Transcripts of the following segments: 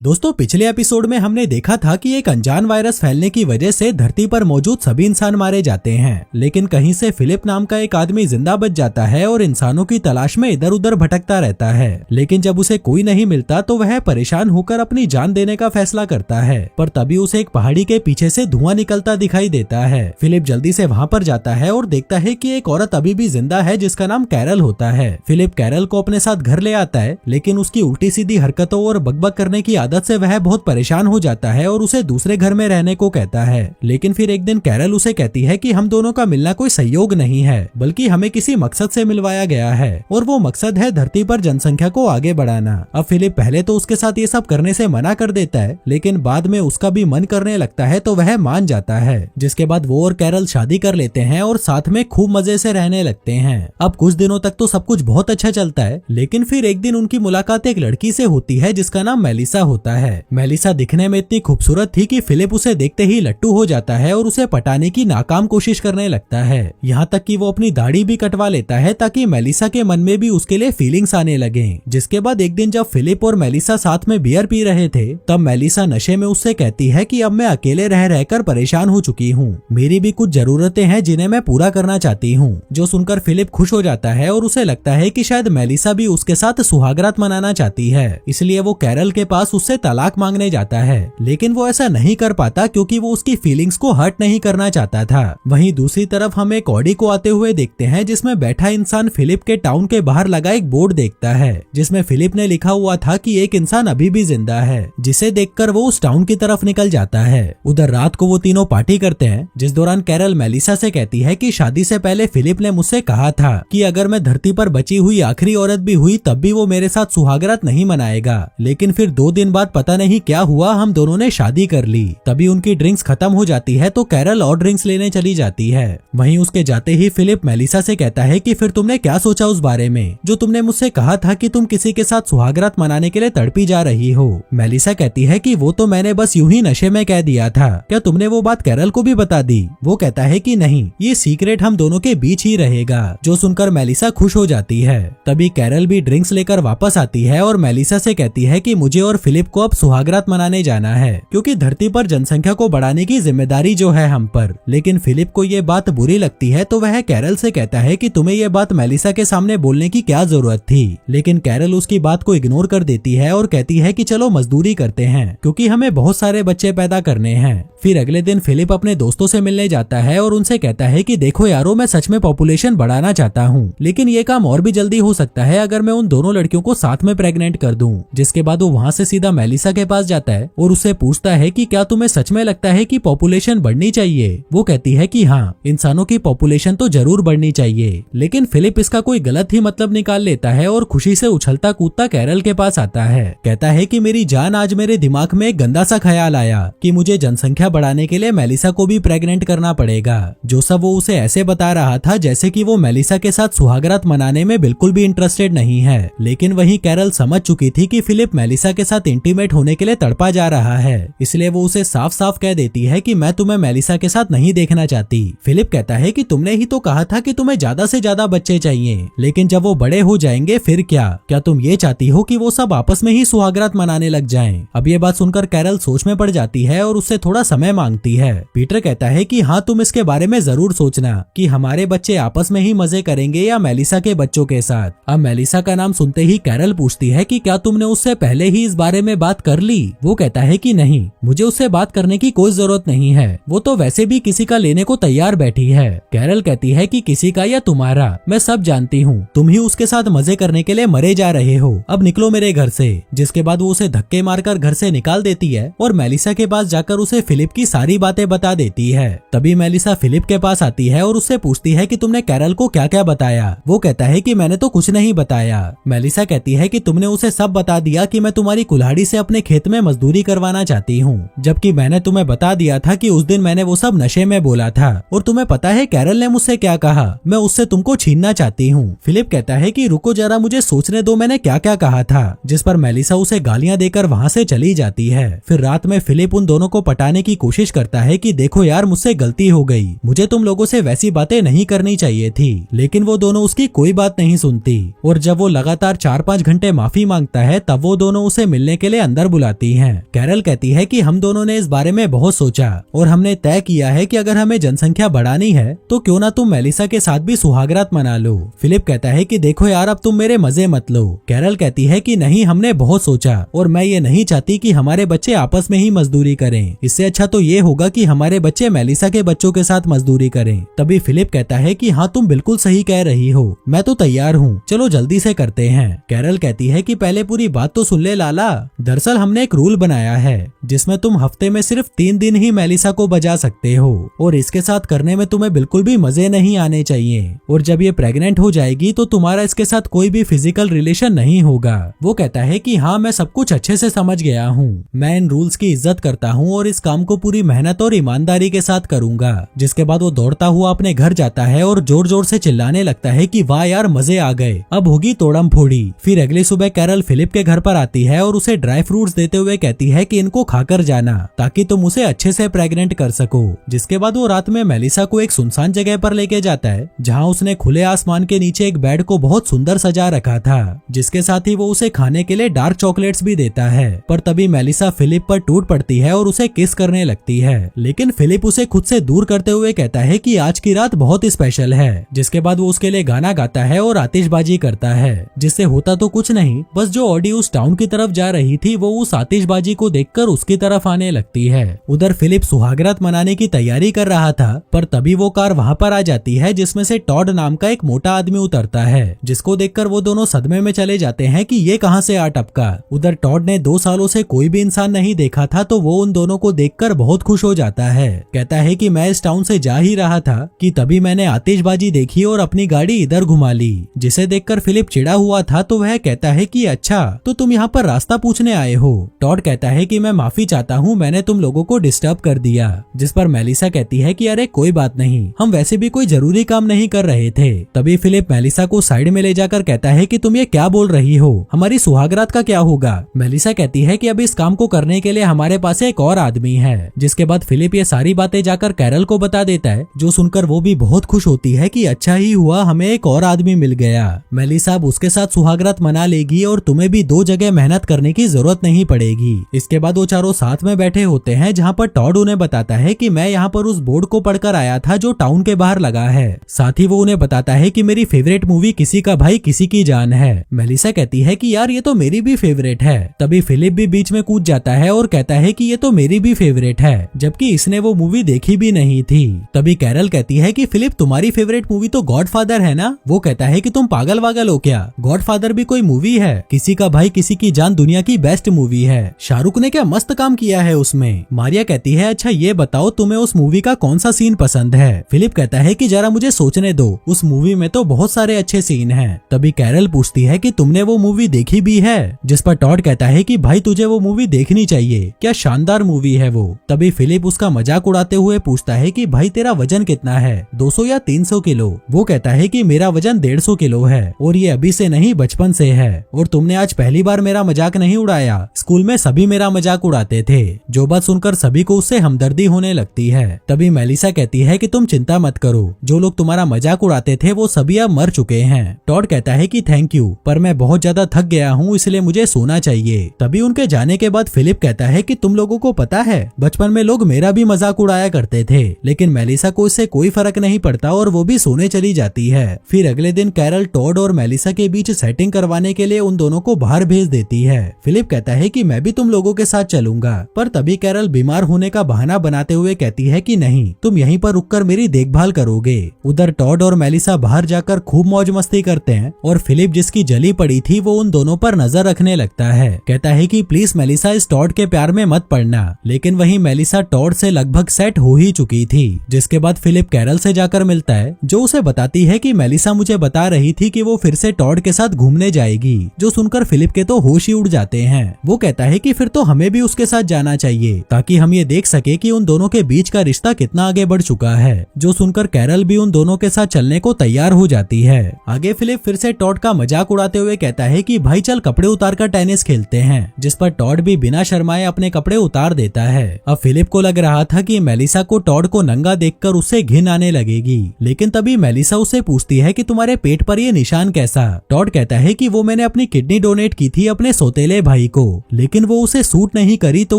दोस्तों, पिछले एपिसोड में हमने देखा था कि एक अनजान वायरस फैलने की वजह से धरती पर मौजूद सभी इंसान मारे जाते हैं, लेकिन कहीं से फिलिप नाम का एक आदमी जिंदा बच जाता है और इंसानों की तलाश में इधर उधर भटकता रहता है। लेकिन जब उसे कोई नहीं मिलता तो वह परेशान होकर अपनी जान देने का फैसला करता है, पर तभी उसे एक पहाड़ी के पीछे से धुआं निकलता दिखाई देता है। फिलिप जल्दी से वहाँ पर जाता है और देखता है कि एक औरत अभी भी जिंदा है जिसका नाम कैरल होता है। फिलिप कैरल को अपने साथ घर ले आता है, लेकिन उसकी उल्टी सीधी हरकतों और बकबक करने की आदत से वह बहुत परेशान हो जाता है और उसे दूसरे घर में रहने को कहता है। लेकिन फिर एक दिन कैरल उसे कहती है कि हम दोनों का मिलना कोई संयोग नहीं है, बल्कि हमें किसी मकसद से मिलवाया गया है, और वो मकसद है धरती पर जनसंख्या को आगे बढ़ाना। अब फिलिप पहले तो उसके साथ ये सब करने से मना कर देता है, लेकिन बाद में उसका भी मन करने लगता है तो वह मान जाता है, जिसके बाद वो और कैरल शादी कर लेते हैं और साथ में खूब मजे से रहने लगते हैं। अब कुछ दिनों तक तो सब कुछ बहुत अच्छा चलता है, लेकिन फिर एक दिन उनकी मुलाकात एक लड़की से होती है जिसका नाम मेलिसा होता है। मेलिसा दिखने में इतनी खूबसूरत थी कि फिलिप उसे देखते ही लट्टू हो जाता है और उसे पटाने की नाकाम कोशिश करने लगता है। यहाँ तक कि वो अपनी दाढ़ी भी कटवा लेता है ताकि मेलिसा के मन में भी उसके लिए फीलिंग्स आने लगे। जिसके बाद एक दिन जब फिलिप और मेलिसा साथ में बियर पी रहे थे, तब मेलिसा नशे में उससे कहती है कि अब मैं अकेले रह रहकर परेशान हो चुकी हूँ, मेरी भी कुछ जरूरतें हैं जिन्हें मैं पूरा करना चाहती हूँ। जो सुनकर फिलिप खुश हो जाता है और उसे लगता है कि शायद मेलिसा भी उसके साथ सुहागरात मनाना चाहती है, इसलिए वो कैरल के पास उससे तलाक मांगने जाता है। लेकिन वो ऐसा नहीं कर पाता क्योंकि वो उसकी फीलिंग्स को हर्ट नहीं करना चाहता था। वहीं दूसरी तरफ हम एक ऑडी को आते हुए देखते हैं, जिसमें बैठा इंसान फिलिप के टाउन के बाहर लगा एक बोर्ड देखता है, जिसमें फिलिप ने लिखा हुआ था कि एक इंसान अभी भी जिंदा है, जिसे देखकर वो उस टाउन की तरफ निकल जाता है। उधर रात को वो तीनों पार्टी करते हैं, जिस दौरान कैरल मेलिसा से कहती है कि शादी से पहले फिलिप ने मुझसे कहा था कि अगर मैं धरती पर बची हुई आखिरी औरत भी हुई तब भी वो मेरे साथ सुहागरात नहीं मनाएगा। लेकिन फिर 2 दिन बाद पता नहीं क्या हुआ, हम दोनों ने शादी कर ली। तभी उनकी ड्रिंक्स खत्म हो जाती है तो कैरल और ड्रिंक्स लेने चली जाती है। वहीं उसके जाते ही फिलिप मेलिसा से कहता है कि फिर तुमने क्या सोचा उस बारे में जो तुमने मुझसे कहा था कि तुम किसी के साथ सुहागरात मनाने के लिए तड़पी जा रही हो। मेलिसा कहती है कि वो तो मैंने बस यूं ही नशे में कह दिया था, क्या तुमने वो बात कैरल को भी बता दी? वो कहता है कि नहीं, ये सीक्रेट हम दोनों के बीच ही रहेगा। जो सुनकर मेलिसा खुश हो जाती है। तभी कैरल भी ड्रिंक्स लेकर वापस आती है और मेलिसा से कहती है कि मुझे और फिलिप को अब सुहागरात मनाने जाना है, क्योंकि धरती पर जनसंख्या को बढ़ाने की जिम्मेदारी जो है हम पर। लेकिन फिलिप को ये बात बुरी लगती है तो वह कैरल से कहता है कि तुम्हें ये बात मेलिसा के सामने बोलने की क्या जरूरत थी। लेकिन कैरल उसकी बात को इग्नोर कर देती है और कहती है कि चलो मजदूरी करते हैं, क्योंकि हमें बहुत सारे बच्चे पैदा करने हैं। फिर अगले दिन फिलिप अपने दोस्तों से मिलने जाता है और उनसे कहता है कि देखो यारो, मैं सच में पॉपुलेशन बढ़ाना चाहता हूँ, लेकिन ये काम और भी जल्दी हो सकता है अगर मैं उन दोनों लड़कियों को साथ में प्रेग्नेंट कर दूं। जिसके बाद वो वहाँ से सीधा मेलिसा के पास जाता है और उससे पूछता है कि क्या तुम्हें सच में लगता है कि पॉपुलेशन बढ़नी चाहिए? वो कहती है कि हाँ, इंसानों की पॉपुलेशन तो जरूर बढ़नी चाहिए। लेकिन फिलिप इसका कोई गलत ही मतलब निकाल लेता है और खुशी से उछलता कूदता कैरल के पास आता है। कहता है कि मेरी जान, आज मेरे दिमाग में एक गंदा सा ख्याल आया कि मुझे जनसंख्या बढ़ाने के लिए मेलिसा को भी प्रेग्नेंट करना पड़ेगा। जो सब वो उसे ऐसे बता रहा था जैसे कि वो मेलिसा के साथ सुहागरात मनाने में बिल्कुल भी इंटरेस्टेड नहीं है। लेकिन वहीं कैरल समझ चुकी थी कि फिलिप मेलिसा के साथ इंटीमेट होने के लिए तड़पा जा रहा है, इसलिए वो उसे साफ साफ कह देती है कि मैं तुम्हें मेलिसा के साथ नहीं देखना चाहती। फिलिप कहता है कि तुमने ही तो कहा था कि तुम्हें ज्यादा से ज्यादा बच्चे चाहिए, लेकिन जब वो बड़े हो जाएंगे फिर क्या तुम ये चाहती हो कि वो सब आपस में ही सुहागरात मनाने लग जाएं? अब ये बात सुनकर कैरल सोच में पड़ जाती है और उससे थोड़ा समय मांगती है। पीटर कहता है कि हाँ, तुम इसके बारे में जरूर सोचना कि हमारे बच्चे आपस में ही मजे करेंगे या मेलिसा के बच्चों के साथ। अब मेलिसा का नाम सुनते ही कैरल पूछती है कि क्या तुमने उससे पहले ही इस बारे में बात कर ली? वो कहता है कि नहीं, मुझे उससे बात करने की कोई जरूरत नहीं है, वो तो वैसे भी किसी का लेने को तैयार बैठी है। कैरल कहती है कि किसी का या तुम्हारा, मैं सब जानती हूँ, तुम ही उसके साथ मजे करने के लिए मरे जा रहे हो, अब निकलो मेरे घर से। जिसके बाद वो उसे धक्के मारकर घर से निकाल देती है और मेलिसा के पास जाकर उसे फिलिप की सारी बातें बता देती है। तभी मेलिसा फिलिप के पास आती है और उससे पूछती है कि तुमने कैरल को क्या क्या बताया? वो कहता है कि मैंने तो कुछ नहीं बताया। मेलिसा कहती है कि तुमने उसे सब बता दिया कि मैं तुम्हारी कुल्हाड़ी से अपने खेत में मजदूरी करवाना चाहती हूँ, जबकि मैंने तुम्हें बता दिया था कि उस दिन मैंने वो सब नशे में बोला था। और तुम्हें पता है कैरल ने मुझसे क्या कहा? मैं उससे तुमको छीनना चाहती हूँ। फिलिप कहता है कि रुको जरा, मुझे सोचने दो मैंने क्या क्या कहा था। जिस पर मेलिसा उसे गालियां देकर वहाँ से चली जाती है। फिर रात में फिलिप उन दोनों को पटाने की कोशिश करता है कि देखो यार, मुझसे गलती हो गई, मुझे तुम लोगों से वैसी बातें नहीं करनी चाहिए थी। लेकिन वो दोनों उसकी कोई बात नहीं सुनती और जब वो लगातार 4-5 घंटे माफी मांगता है तब वो दोनों उसे मिलने के लिए अंदर बुलाती हैं। कैरल कहती है कि हम दोनों ने इस बारे में बहुत सोचा और हमने तय किया है कि अगर हमें जनसंख्या बढ़ानी है तो क्यों ना तुम मेलिसा के साथ भी सुहागरात मना लो। फिलिप कहता है कि देखो यार, अब तुम मेरे मजे मत लो। कैरल कहती है कि नहीं, हमने बहुत सोचा और मैं ये नहीं चाहती कि हमारे बच्चे आपस में ही मजदूरी करें। इससे अच्छा तो ये होगा कि हमारे बच्चे मेलिसा के बच्चों के साथ मजदूरी करें। तभी फिलिप कहता है कि हाँ, तुम बिल्कुल सही कह रही हो, मैं तो तैयार हूँ, चलो जल्दी से करते हैं। कैरल कहती है कि पहले पूरी बात तो सुन ले लाला। दरअसल हमने एक रूल बनाया है जिसमें तुम हफ्ते में सिर्फ 3 दिन ही मेलिसा को बजा सकते हो और इसके साथ करने में तुम्हें बिल्कुल भी मजे नहीं आने चाहिए। और जब ये प्रेग्नेंट हो जाएगी तो तुम्हारा इसके साथ कोई भी फिजिकल रिलेशन नहीं होगा। वो कहता है कि हाँ, मैं सब कुछ अच्छे से समझ गया हूँ, मैं इन रूल्स की इज्जत करता हूँ और इस काम को पूरी मेहनत और ईमानदारी के साथ करूंगा। जिसके बाद वो दौड़ता हुआ अपने घर जाता है और जोर जोर से चिल्लाने लगता है कि वाह यार, मजे आ गए, अब होगी तोड़म फोड़ी। फिर अगली सुबह कैरल फिलिप के घर पर आती है और उसे ड्राई फ्रूट्स देते हुए कहती है कि इनको खाकर जाना ताकि तुम उसे अच्छे से प्रेग्नेंट कर सको। जिसके बाद वो रात में मेलिसा को एक सुनसान जगह पर लेके जाता है जहाँ उसने खुले आसमान के नीचे एक बेड को बहुत सुंदर सजा रखा था, जिसके साथ ही वो उसे खाने के लिए डार्क चॉकलेट्स भी देता है। पर तभी मेलिसा फिलिप पर टूट पड़ती है और उसे किस करने लगती है, लेकिन फिलिप उसे खुद से दूर करते हुए कहता है कि आज की रात बहुत स्पेशल है। जिसके बाद वो उसके लिए गाना गाता है और आतिशबाजी करता है, जिससे होता तो कुछ नहीं, बस जो ऑडी उस टाउन की तरफ जा रही थी वो उस आतिशबाजी को देखकर उसकी तरफ आने लगती है। उधर फिलिप सुहागरात मनाने की तैयारी कर रहा था, पर तभी वो कार वहाँ पर आ जाती है जिसमें से टॉड नाम का एक मोटा आदमी उतरता है, जिसको देखकर वो दोनों सदमे में चले जाते हैं कि ये कहाँ से आ टपका। उधर टॉड ने 2 सालों से कोई भी इंसान नहीं देखा था तो वो उन दोनों को देखकर बहुत खुश हो जाता है। कहता है कि मैं इस टाउन से जा ही रहा था कि तभी मैंने आतिशबाजी देखी और अपनी गाड़ी इधर घुमा ली। जिसे देखकर फिलिप चिढ़ा हुआ था तो वह कहता है कि अच्छा, तो तुम यहाँ पर रास्ता पूछने आए हो। टॉड कहता है कि मैं माफी चाहता हूँ, मैंने तुम लोगों को डिस्टर्ब कर दिया। जिस पर मेलिसा कहती है कि अरे कोई बात नहीं, हम वैसे भी कोई जरूरी काम नहीं कर रहे थे। तभी फिलिप मेलिसा को साइड में ले जाकर कहता है कि तुम ये क्या बोल रही हो, हमारी सुहागरात का क्या होगा। मेलिसा कहती है कि अब इस काम को करने के लिए हमारे पास एक और आदमी है। जिसके बाद फिलिप ये सारी बातें जाकर कैरल को बता देता है, जो सुनकर वो भी बहुत खुश होती है कि अच्छा ही हुआ, हमें एक और आदमी मिल गया। मेलिसा अब उसके साथ सुहागरात मना लेगी और तुम्हें भी 2 जगह मेहनत करने की जरूरत नहीं पड़ेगी। इसके बाद वो चारों साथ में बैठे होते हैं जहाँ पर टॉड उन्हें बताता है कि मैं यहाँ पर उस बोर्ड को पढ़कर आया था जो टाउन के बाहर लगा है। साथ ही वो उन्हें बताता है कि मेरी फेवरेट मूवी किसी का भाई किसी की जान है। मेलिसा कहती है कि यार ये तो मेरी भी फेवरेट है। तभी फिलिप भी बीच में कूद जाता है और कहता है कि ये तो मेरी भी फेवरेट है, जबकि इसने वो मूवी देखी भी नहीं थी। तभी कैरल कहती है कि फिलिप तुम्हारी फेवरेट मूवी तो गॉडफादर है ना। वो कहता है कि तुम पागल वागल हो क्या, गॉडफादर भी कोई मूवी है, किसी का भाई किसी की जान दुनिया की बेस्ट मूवी है, शाहरुख ने क्या मस्त काम किया है उसमें। मारिया कहती है अच्छा ये बताओ तुम्हें उस मूवी का कौन सा सीन पसंद है। फिलिप कहता है कि जरा मुझे सोचने दो, उस मूवी में तो बहुत सारे अच्छे सीन हैं। तभी कैरल पूछती है कि तुमने वो मूवी देखी भी है, जिस पर टॉड कहता है कि भाई तुझे वो मूवी देखनी चाहिए, क्या शानदार मूवी है वो। तभी फिलिप उसका मजाक उड़ाते हुए पूछता है कि भाई तेरा वजन कितना है, 200 या 300 किलो। वो कहता है कि मेरा वजन 150 किलो है और ये अभी से नहीं बचपन से है, और तुमने आज पहली बार मेरा मजाक नहीं उड़ाया, स्कूल में सभी मेरा मजाक उड़ाते थे। जो बात सुनकर सभी को उससे हमदर्दी होने लगती है। तभी मेलिसा कहती है कि तुम चिंता मत करो, जो लोग तुम्हारा मजाक उड़ाते थे वो सभी अब मर चुके हैं। टॉड कहता है कि थैंक यू, पर मैं बहुत ज्यादा थक गया हूँ इसलिए मुझे सोना चाहिए। तभी उनके जाने के बाद फिलिप कहता है कि तुम लोगों को पता है बचपन में लोग मेरा भी मजाक उड़ाया करते थे, लेकिन मेलिसा को इससे कोई फर्क नहीं पड़ता और वो भी सोने चली जाती है। फिर अगले दिन कैरल टॉड और मेलिसा के बीच सेटिंग करवाने के लिए उन दोनों को बाहर भेज देती है। फिलिप कहता है कि मैं भी तुम लोगों के साथ चलूंगा, पर तभी कैरल बीमार होने का बहाना बनाते हुए कहती है कि नहीं, तुम यहीं पर रुककर मेरी देखभाल करोगे। उधर टॉड और मेलिसा बाहर जाकर खूब मौज मस्ती करते हैं और फिलिप जिसकी जली पड़ी थी वो उन दोनों पर नजर रखने लगता है। कहता है कि प्लीज मेलिसा इस टॉड के प्यार में मत पड़ना, लेकिन वहीं मेलिसा टॉड से लगभग सेट हो ही चुकी थी। जिसके बाद फिलिप कैरल से जाकर मिलता है, जो उसे बताती है कि मेलिसा मुझे बता रही थी कि वो फिर से टॉड के साथ घूमने जाएगी। जो सुनकर फिलिप के तो होश ही उड़ जाते हैं। वो कहता है कि फिर तो हमें भी उसके साथ जाना चाहिए ताकि हम ये देख सके कि उन दोनों के बीच का रिश्ता कितना आगे बढ़ चुका है। जो सुनकर कैरल भी उन दोनों के साथ चलने को तैयार हो जाती है। आगे फिलिप फिर से टॉड का मजाक उड़ाते हुए कहता है कि भाई चल कपड़े उतार कर टेनिस खेलते हैं, जिस पर टॉड भी बिना शर्माए अपने कपड़े उतार देता है। अब फिलिप को लग रहा था कि मेलिसा को टॉड को नंगा देखकर उससे घिन आने लगेगी, लेकिन तभी मेलिसा उससे पूछती है कि तुम्हारे पेट पर ये निशान कैसा। टॉड कहता है कि वो मैंने अपनी किडनी डोनेट की थी अपने सौतेले भाई भाई को, लेकिन वो उसे सूट नहीं करी तो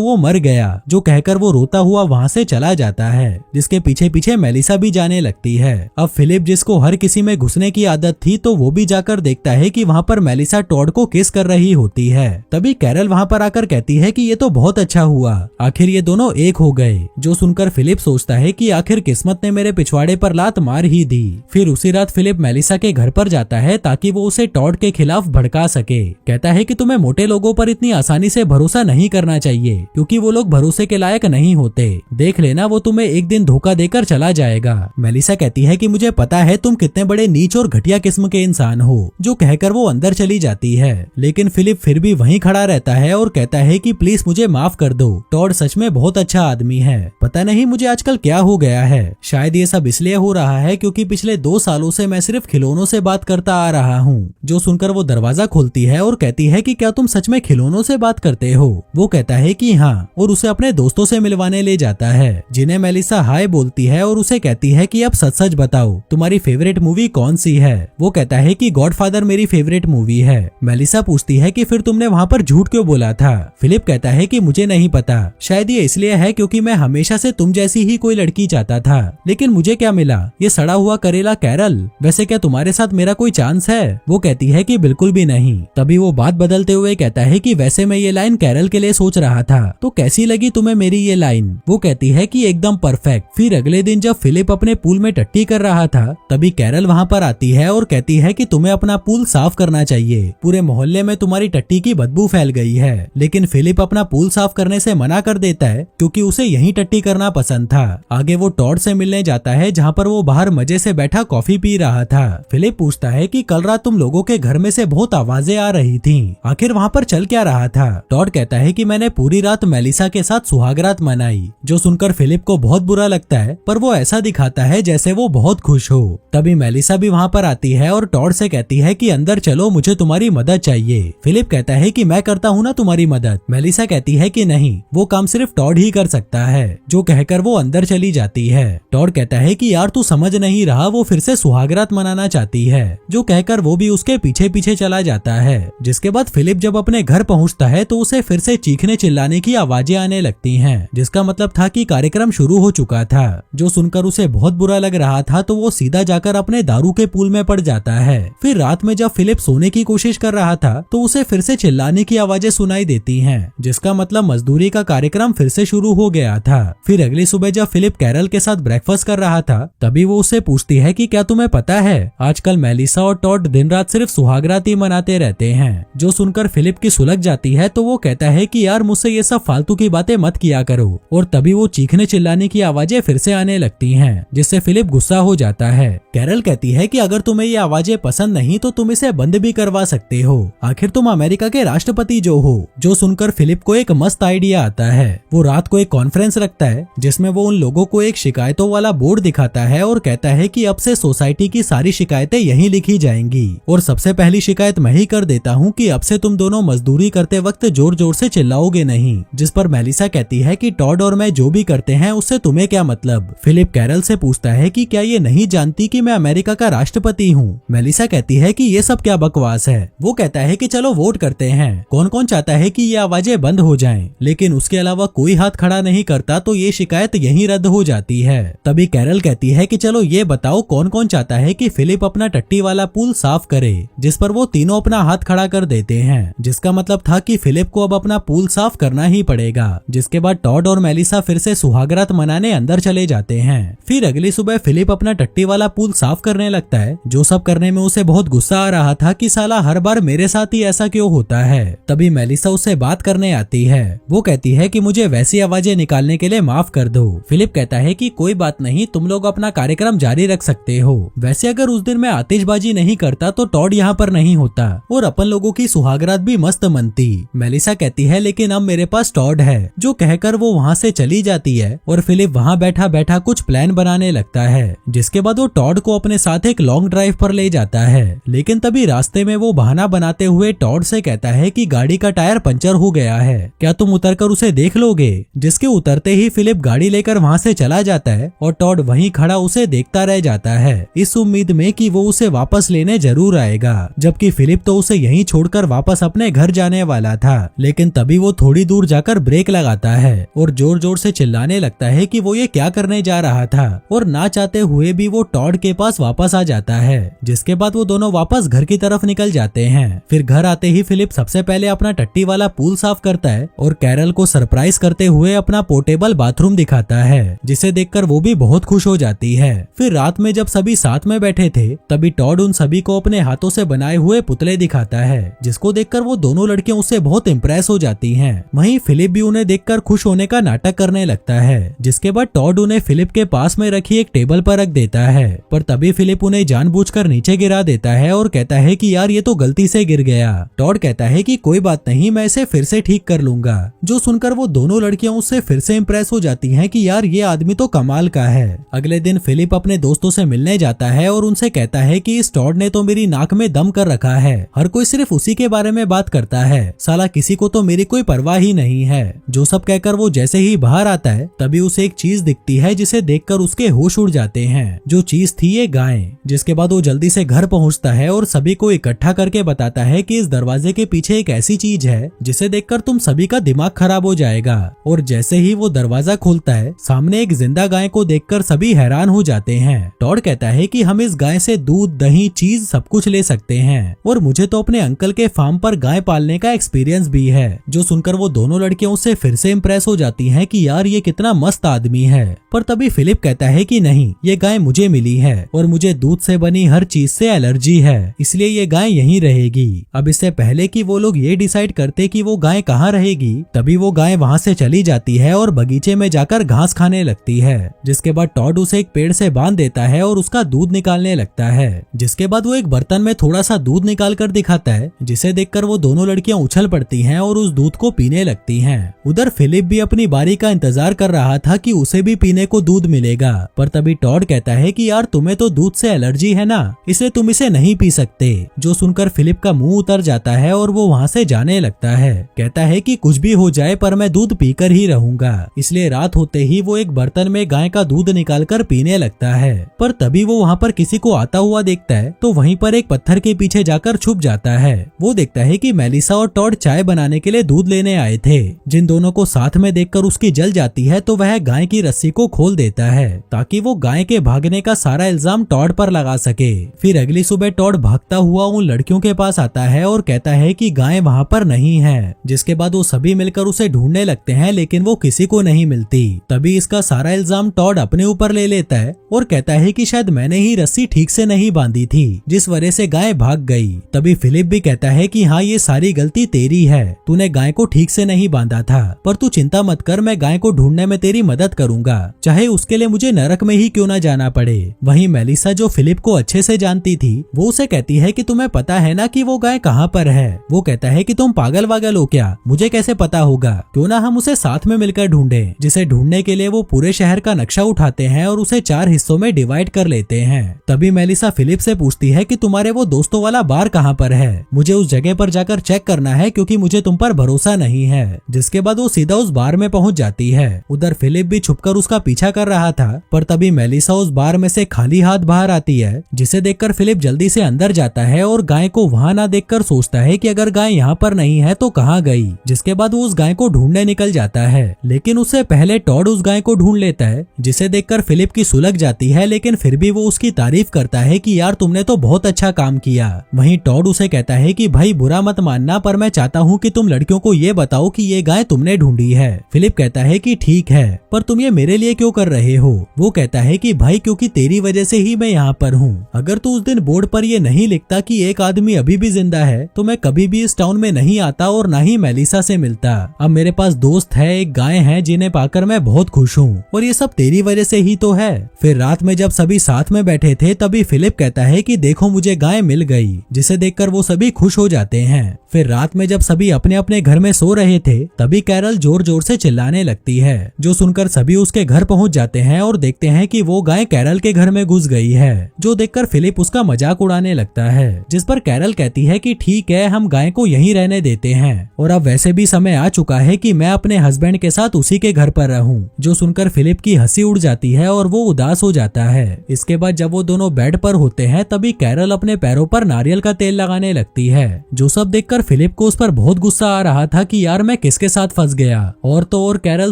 वो मर गया, जो कहकर वो रोता हुआ वहाँ से चला जाता है, जिसके पीछे पीछे मेलिसा भी जाने लगती है। अब फिलिप, जिसको हर किसी में घुसने की आदत थी, तो वो भी जाकर देखता है कि वहाँ पर मेलिसा टॉड को किस कर रही होती है। तभी कैरल वहाँ पर आकर कहती है कि ये तो बहुत अच्छा हुआ, आखिर ये दोनों एक हो गए। जो सुनकर फिलिप सोचता है कि आखिर किस्मत ने मेरे पिछवाड़े पर लात मार ही दी। फिर उसी रात फिलिप मेलिसा के घर पर जाता है ताकि वो उसे टॉड के खिलाफ भड़का सके। कहता है कि तुम्हें मोटे लोगों पर इतनी आसानी से भरोसा नहीं करना चाहिए, क्योंकि वो लोग भरोसे के लायक नहीं होते। देख लेना, वो तुम्हें एक दिन धोखा देकर चला जाएगा। मेलिसा कहती है कि मुझे पता है तुम कितने बड़े नीच और घटिया किस्म के इंसान हो, जो कहकर वो अंदर चली जाती है। लेकिन फिलिप फिर भी वहीं खड़ा रहता है और कहता है कि प्लीज मुझे माफ कर दो, टॉड सच में बहुत अच्छा आदमी है। पता नहीं मुझे आजकल क्या हो गया है, शायद ये सब इसलिए हो रहा है क्योंकि पिछले 2 सालों से मैं सिर्फ खिलौनों से बात करता आ रहा हूँ। जो सुनकर वो दरवाजा खोलती है और कहती है कि क्या तुम सच में खिलौनों से बात करते हो? वो कहता है कि हाँ, और उसे अपने दोस्तों से मिलवाने ले जाता है, जिन्हें मेलिसा हाय बोलती है और उसे कहती है कि अब सच सच बताओ तुम्हारी फेवरेट मूवी कौन सी है? वो कहता है कि गॉडफादर मेरी फेवरेट मूवी है। मेलिसा पूछती है कि फिर तुमने वहाँ पर झूठ क्यों बोला था? फिलिप कहता है कि मुझे नहीं पता, शायद ये इसलिए है क्योंकि मैं हमेशा से तुम जैसी ही कोई लड़की चाहता था, लेकिन मुझे क्या मिला? ये सड़ा हुआ करेला कैरल। वैसे क्या तुम्हारे साथ मेरा कोई चांस है? वो कहती है कि बिल्कुल भी नहीं। तभी वो बात बदलते हुए कहता है कि वैसे मैं ये लाइन कैरल के लिए सोच रहा था, तो कैसी लगी तुम्हें मेरी ये लाइन? वो कहती है कि एकदम परफेक्ट। फिर अगले दिन जब फिलिप अपने पूल में टट्टी कर रहा था, तभी कैरल वहाँ पर आती है और कहती है कि तुम्हें अपना पूल साफ करना चाहिए, पूरे मोहल्ले में तुम्हारी टट्टी की बदबू फैल गई है। लेकिन फिलिप अपना पूल साफ करने से मना कर देता है क्योंकि उसे यहीं टट्टी करना पसंद था। आगे वो टॉड से मिलने जाता है, जहाँ पर वो बाहर मजे से बैठा कॉफी पी रहा था। फिलिप पूछता है कि कल रात तुम लोगों के घर में से बहुत आवाजें आ रही थीं, आखिर वहाँ पर चल क्या रहा था? टॉड कहता है कि मैंने पूरी रात मेलिसा के साथ सुहागरात मनाई। जो सुनकर फिलिप को बहुत बुरा लगता है, पर वो ऐसा दिखाता है जैसे वो बहुत खुश हो। तभी मेलिसा भी वहाँ पर आती है और टॉड से कहती है कि अंदर चलो, मुझे तुम्हारी मदद चाहिए। फिलिप कहता है कि मैं करता हूँ ना तुम्हारी मदद। मेलिसा कहती है कि नहीं, वो काम सिर्फ टॉड ही कर सकता है। जो कहकर वो अंदर चली जाती है। टॉड कहता है कि यार तू समझ नहीं रहा, वो फिर से सुहागरात मनाना चाहती है। जो कहकर वो भी उसके पीछे पीछे चला जाता है। जिसके बाद फिलिप जब अपने घर पहुँचता है तो उसे फिर से चीखने चिल्लाने की आवाजें आने लगती हैं, जिसका मतलब था कि कार्यक्रम शुरू हो चुका था। जो सुनकर उसे बहुत बुरा लग रहा था, तो वो सीधा जाकर अपने दारू के पूल में पड़ जाता है। फिर रात में जब फिलिप सोने की कोशिश कर रहा था, तो उसे फिर से चिल्लाने की आवाजें सुनाई देती हैं, जिसका मतलब मजदूरी का कार्यक्रम फिर से शुरू हो गया था। फिर अगली सुबह जब फिलिप कैरल के साथ ब्रेकफास्ट कर रहा था, तभी वो उससे पूछती है कि क्या तुम्हें पता है आजकल मेलिसा और टॉड दिन रात सिर्फ सुहागरात ही मनाते रहते हैं। जो सुनकर फिलिप की सुलग जाती है, तो वो कहता है कि यार मुझसे ये सब फालतू की बातें मत किया करो। और तभी वो चीखने चिल्लाने की आवाजें फिर से आने लगती हैं, जिससे फिलिप गुस्सा हो जाता है। कैरल कहती है कि अगर तुम्हें ये आवाजें पसंद नहीं तो तुम इसे बंद भी करवा सकते हो, आखिर तुम अमेरिका के राष्ट्रपति जो हो। जो सुनकर फिलिप को एक मस्त आइडिया आता है। वो रात को एक कॉन्फ्रेंस रखता है, जिसमें वो उन लोगों को एक शिकायतों वाला बोर्ड दिखाता है और कहता है कि अब से सोसाइटी की सारी शिकायतें यहीं लिखी जाएंगी। और सबसे पहली शिकायत मैं ही कर देता हूँ कि अब से तुम दोनों मजदूरी करते वक्त जोर जोर से चिल्लाओगे नहीं। जिस पर मेलिसा कहती है कि टॉड और मैं जो भी करते हैं उससे तुम्हें क्या मतलब? फिलिप कैरल से पूछता है कि क्या ये नहीं जानती कि मैं अमेरिका का राष्ट्रपति हूँ? मेलिसा कहती है कि ये सब क्या बकवास है। वो कहता है कि चलो वोट करते हैं, कौन कौन चाहता है कि ये आवाजें बंद हो जाएं। लेकिन उसके अलावा कोई हाथ खड़ा नहीं करता, तो ये शिकायत यहीं रद्द हो जाती है। तभी कैरल कहती है कि चलो ये बताओ कौन कौन चाहता है कि फिलिप अपना टट्टी वाला पूल साफ करे। जिस पर वो तीनों अपना हाथ खड़ा कर देते हैं, जिसका मतलब था कि फिलिप को अब अपना पूल साफ करना ही पड़ेगा। जिसके बाद टॉड और मेलिसा फिर से सुहागरात मनाने अंदर चले जाते हैं। फिर अगली सुबह फिलिप अपना टट्टी वाला पूल साफ करने लगता है। जो सब करने में उसे बहुत गुस्सा आ रहा था कि साला हर बार मेरे साथ ही ऐसा क्यों होता है। तभी मेलिसा उससे बात करने आती है। वो कहती है कि मुझे वैसी आवाजें निकालने के लिए माफ कर दो। फिलिप कहता है कि कोई बात नहीं, तुम लोग अपना कार्यक्रम जारी रख सकते हो। वैसे अगर उस दिन मैं आतिशबाजी नहीं करता तो टॉड यहाँ पर नहीं होता और अपन लोगों की सुहागरात भी मस्त मनती। मेलिसा कहती है लेकिन अब मेरे पास टॉड है। जो कहकर वो वहाँ से चली जाती है और फिलिप वहाँ बैठा बैठा कुछ प्लान बनाने लगता है। जिसके बाद वो टॉड को अपने साथ एक लॉन्ग ड्राइव पर ले जाता है। लेकिन तभी रास्ते में वो बहाना बनाते हुए टॉड से कहता है कि गाड़ी का टायर पंचर हो गया है, क्या तुम उतरकर उसे देख लोगे? जिसके उतरते ही फिलिप गाड़ी लेकर वहाँ से चला जाता है और टॉड वहीं खड़ा उसे देखता रह जाता है, इस उम्मीद में कि वो उसे वापस लेने जरूर आएगा। जबकि फिलिप तो उसे यहीं छोड़कर वापस अपने घर जाने वाला था, लेकिन तभी वो थोड़ी दूर जाकर ब्रेक लगाता है और जोर जोर से चिल्लाने लगता है कि वो ये क्या करने जा रहा था, और ना चाहते हुए भी वो टॉड के पास वापस आ जाता है। जिसके बाद वो दोनों वापस घर की तरफ निकल जाते हैं। फिर घर आते ही फिलिप सबसे पहले अपना टट्टी वाला पूल साफ करता है और कैरल को सरप्राइज करते हुए अपना पोर्टेबल बाथरूम दिखाता है, जिसे देखकर वो भी बहुत खुश हो जाती है। फिर रात में जब सभी साथ में बैठे थे तभी टॉड उन सभी को अपने हाथों से बनाए हुए पुतले दिखाता है, जिसको देखकर वो दोनों लड़कियां उससे बहुत इम्प्रेस हो जाती हैं। वहीं फिलिप भी उन्हें देखकर खुश होने का नाटक करने लगता है। जिसके बाद टॉड उन्हें फिलिप के पास में रखी एक टेबल पर रख देता है, पर तभी फिलिप उन्हें जानबूझकर नीचे गिरा देता है और कहता है कि यार ये तो गलती से गिर गया। टॉड कहता है कि कोई बात नहीं, मैं इसे फिर से ठीक कर लूंगा। जो सुनकर वो दोनों लड़कियां उससे फिर से इम्प्रेस हो जाती हैं कि यार ये आदमी तो कमाल का है। अगले दिन फिलिप अपने दोस्तों से मिलने जाता है और उनसे कहता है कि इस टॉड ने तो मेरी नाक में दम कर रखा है, हर कोई सिर्फ उसी के बारे में बात करता है, साला किसी को तो मेरी कोई परवाह ही नहीं है। जो सब कहकर वो जैसे ही बाहर आता है तभी उसे एक चीज दिखती है जिसे देखकर उसके होश उड़ जाते हैं। जो चीज थी ये गाय। जिसके बाद वो जल्दी से घर पहुंचता है और सभी को इकट्ठा करके बताता है कि इस दरवाजे के पीछे एक ऐसी चीज है जिसे देखकर तुम सभी का दिमाग खराब हो जाएगा। और जैसे ही वो दरवाजा खोलता है सामने एक जिंदा गाय को देखकर सभी हैरान हो जाते हैं। टॉड कहता है कि हम इस गाय से दूध, दही, चीज सब कुछ ले सकते हैं और मुझे तो अपने अंकल के फार्म पर गाय पालने का एक्सपीरियंस भी है। जो सुनकर वो दोनों लड़कियां उससे फिर से इम्प्रेस हो जाती हैं कि यार ये कितना मस्त आदमी है। पर तभी फिलिप कहता है कि नहीं, ये गाय मुझे मिली है और मुझे दूध से बनी हर चीज से एलर्जी है, इसलिए ये गाय यहीं रहेगी। अब इससे पहले कि वो लोग ये डिसाइड करते कि वो गाय कहाँ रहेगी तभी वो गाय वहाँ से चली जाती है और बगीचे में जाकर घास खाने लगती है। जिसके बाद टॉड उसे एक पेड़ से बांध देता है और उसका दूध निकालने लगता है। जिसके बाद वो एक बर्तन में थोड़ा सा दूध निकाल कर दिखाता है, जिसे देखकर वो दोनों लड़कियां उछल पड़ती हैं और उस दूध को पीने लगती हैं। उधर फिलिप भी अपनी बारी का इंतजार कर रहा था कि उसे भी पीने को दूध मिलेगा, पर तभी टॉड कहता है कि यार तुम्हें तो दूध से एलर्जी है ना, इसलिए तुम इसे नहीं पी सकते। जो सुनकर फिलिप का मुंह उतर जाता है और वो वहाँ से जाने लगता है। कहता है कि कुछ भी हो जाए पर मैं दूध पीकर ही रहूंगा। इसलिए रात होते ही वो एक बर्तन में गाय का दूध निकालकर पीने लगता है। पर तभी वो वहाँ पर किसी को आता हुआ देखता है तो वहीं पर एक पत्थर के पीछे जाकर छुप जाता है। वो देखता है कि मेलिसा और टॉड चाय बनाने के लिए दूध लेने आए थे। जिन दोनों को साथ में देखकर उसकी जल जाती है तो वह गाय की रस्सी को खोल देता है ताकि वो गाय के भागने का सारा इल्जाम टॉड पर लगा सके। फिर अगली सुबह टॉड भागता हुआ उन लड़कियों के पास आता है और कहता है कि गाय वहाँ पर नहीं है। जिसके बाद वो सभी मिलकर उसे ढूंढने लगते हैं लेकिन वो किसी को नहीं मिलती। तभी इसका सारा इल्जाम टॉड अपने ऊपर ले लेता है और कहता है कि शायद मैंने ही रस्सी ठीक से नहीं बांधी थी जिस वजह से गाय भाग गई। तभी फिलिप भी कहता है कि हाँ ये सारी गलती तेरी है, तूने गाय को ठीक से नहीं बांधा था, पर तू चिंता मत कर, मैं गाय को ढूंढने में तेरी मदद करूंगा, चाहे उसके लिए मुझे नरक में ही क्यों न जाना पड़े। वहीं मेलिसा जो फिलिप को अच्छे से जानती थी वो उसे कहती है कि तुम्हें पता है ना कि वो गाय कहाँ पर है। वो कहता है कि तुम पागल वागल हो क्या, मुझे कैसे पता होगा, क्यों ना हम उसे साथ में मिलकर ढूंढे। जिसे ढूंढने के लिए वो पूरे शहर का नक्शा उठाते हैं और उसे 4 हिस्सों में डिवाइड कर लेते हैं। तभी मेलिसा फिलिप से पूछती है कि तुम्हारे वो दोस्तों वाला बार कहाँ पर है, मुझे उस जगह पर जाकर चेक करना है क्योंकि मुझे तुम पर भरोसा नहीं है। जिसके बाद वो सीधा उस बार में पहुंच जाती है। उधर फिलिप भी छुपकर उसका पीछा कर रहा था, पर तभी मेलिसा उस बार में से खाली हाथ बाहर आती है, जिसे देखकर फिलिप जल्दी से अंदर जाता है और गाय को वहाँ ना देखकर सोचता है कि अगर गाय यहाँ पर नहीं है तो कहाँ गई। जिसके बाद वो उस गाय को ढूंढने निकल जाता है, लेकिन उससे पहले टॉड उस गाय को ढूंढ लेता है, जिसे देखकर फिलिप की सुलग जाती है, लेकिन फिर भी वो उसकी तारीफ करता है कि यार तुमने तो बहुत अच्छा काम किया। वहीं टॉड उसे कहता है कि भाई बुरा मत मानना, पर मैं चाहता हूँ कि तुम लड़कियों को ये बताओ कि ये गाय तुमने ढूंढी है। फिलिप कहता है कि ठीक है, पर तुम ये मेरे लिए क्यों कर रहे हो। वो कहता है कि भाई क्योंकि तेरी वजह से ही मैं यहाँ पर हूँ। अगर तू उस दिन बोर्ड पर ये नहीं लिखता कि एक आदमी अभी भी जिंदा है तो मैं कभी भी इस टाउन में नहीं आता और न ही मेलिसा से मिलता। अब मेरे पास दोस्त है, एक गाय है जिन्हें पाकर मैं बहुत खुश हूँ और ये सब तेरी वजह से ही तो है। फिर रात में जब सभी साथ में बैठे थे तभी फिलिप कहता है कि देखो मुझे गाय मिल गई, जिसे देखकर वो सभी खुश हो जाते हैं। फिर रात में जब सभी अपने अपने घर में सो रहे थे तभी कैरल जोर जोर से चिल्लाने लगती है, जो सुनकर सभी उसके घर पहुंच जाते हैं और देखते हैं कि वो गाय कैरल के घर में घुस गई है। जो देखकर फिलिप उसका मजाक उड़ाने लगता है, जिस पर कैरल कहती है कि ठीक है हम गाय को यहीं रहने देते हैं और अब वैसे भी समय आ चुका है कि मैं अपने हस्बैंड के साथ उसी के घर पर रहूं। जो सुनकर फिलिप की हंसी उड़ जाती है और वो उदास हो जाता है। इसके बाद जब वो दोनों बेड पर होते हैं तभी कैरल अपने पैरों पर नारियल का तेल लगाने लगती है। जो सब देखकर फिलिप को उस पर बहुत गुस्सा आ रहा था कि यार मैं किसके साथ फंस गया। और तो और कैरल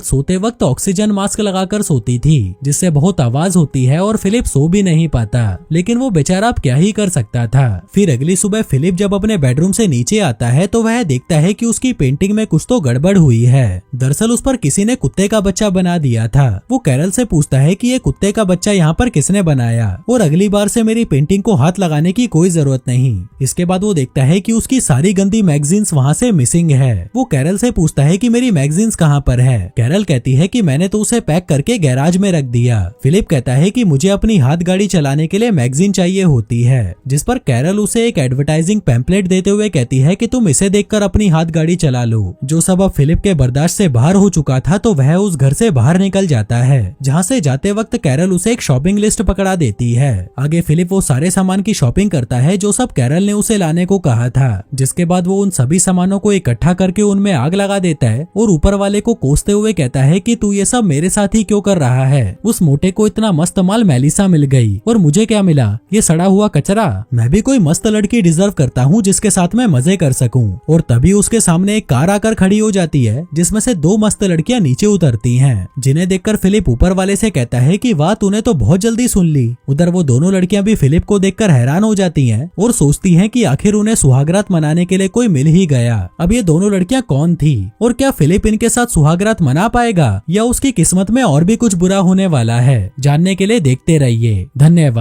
सोते वक्त ऑक्सीजन मास्क लगाकर सोती थी जिससे बहुत आवाज होती है और फिलिप सो भी नहीं पाता, लेकिन वो बेचारा अब क्या ही कर सकता था। फिर अगली सुबह फिलिप जब अपने बेडरूम से नीचे आता है तो वह देखता है कि उसकी पेंटिंग में कुछ तो गड़बड़ हुई है। दरअसल उस पर किसी ने कुत्ते का बच्चा बना दिया था। वो कैरल से पूछता है कि ये कुत्ते का बच्चा यहाँ पर किसने बनाया और अगली बार से मेरी पेंटिंग को हाथ लगाने की कोई जरूरत नहीं। इसके बाद वो देखता है कि उसकी सारी गंदी मैगजीन्स वहाँ से मिसिंग है। वो कैरल से पूछता है कि मेरी मैगजीन्स कहाँ पर है। कैरल कहती है कि मैंने तो उसे पैक करके गैराज में रख दिया। फिलिप कहता है कि मुझे अपनी हाथ गाड़ी चलाने के लिए मैगजीन चाहिए होती है, जिस पर कैरल उसे एक एडवर्टाइजिंग पैम्पलेट देते हुए कहती है कि तुम इसे देखकर अपनी हाथ गाड़ी चला लो। जो सब अब फिलिप के बर्दाश्त से बाहर हो चुका था तो वह उस घर से बाहर निकल जाता है, जहाँ से जाते वक्त कैरल उसे एक शॉपिंग लिस्ट पकड़ा देती है। आगे फिलिप वो सारे सामान की शॉपिंग करता है जो सब कैरल ने उसे लाने को कहा था, जिसके बाद वो उन सभी सामानों को इकट्ठा करके उनमें आग लगा देता है और ऊपर वाले को कोसते हुए कहता है कि तू ये सब मेरे साथ ही क्यों कर रहा है। उस मोटे को इतना मस्त माल मेलिसा मिल गई और मुझे क्या मिला, ये सड़ा हुआ कचरा। मैं भी कोई मस्त लड़की डिजर्व करता हूँ जिसके साथ मैं मजे कर सकूं। और तभी उसके सामने एक कार आकर खड़ी हो जाती है जिसमें से दो मस्त लड़कियां नीचे उतरती हैं, जिन्हें देखकर फिलिप ऊपर वाले से कहता है कि वाह तूने तो बहुत जल्दी सुन ली। उधर वो दोनों लड़कियां भी फिलिप को देखकर हैरान हो जाती हैं और सोचती हैं कि आखिर उन्हें सुहागरात मनाने के लिए कोई मिल ही गया। अब ये दोनों लड़कियां कौन थी और क्या फिलिप इनके साथ सुहागरात मना पाएगा या उसकी किस्मत में और भी कुछ बुरा होने वाला है? जानने के लिए देखते रहिए। धन्यवाद।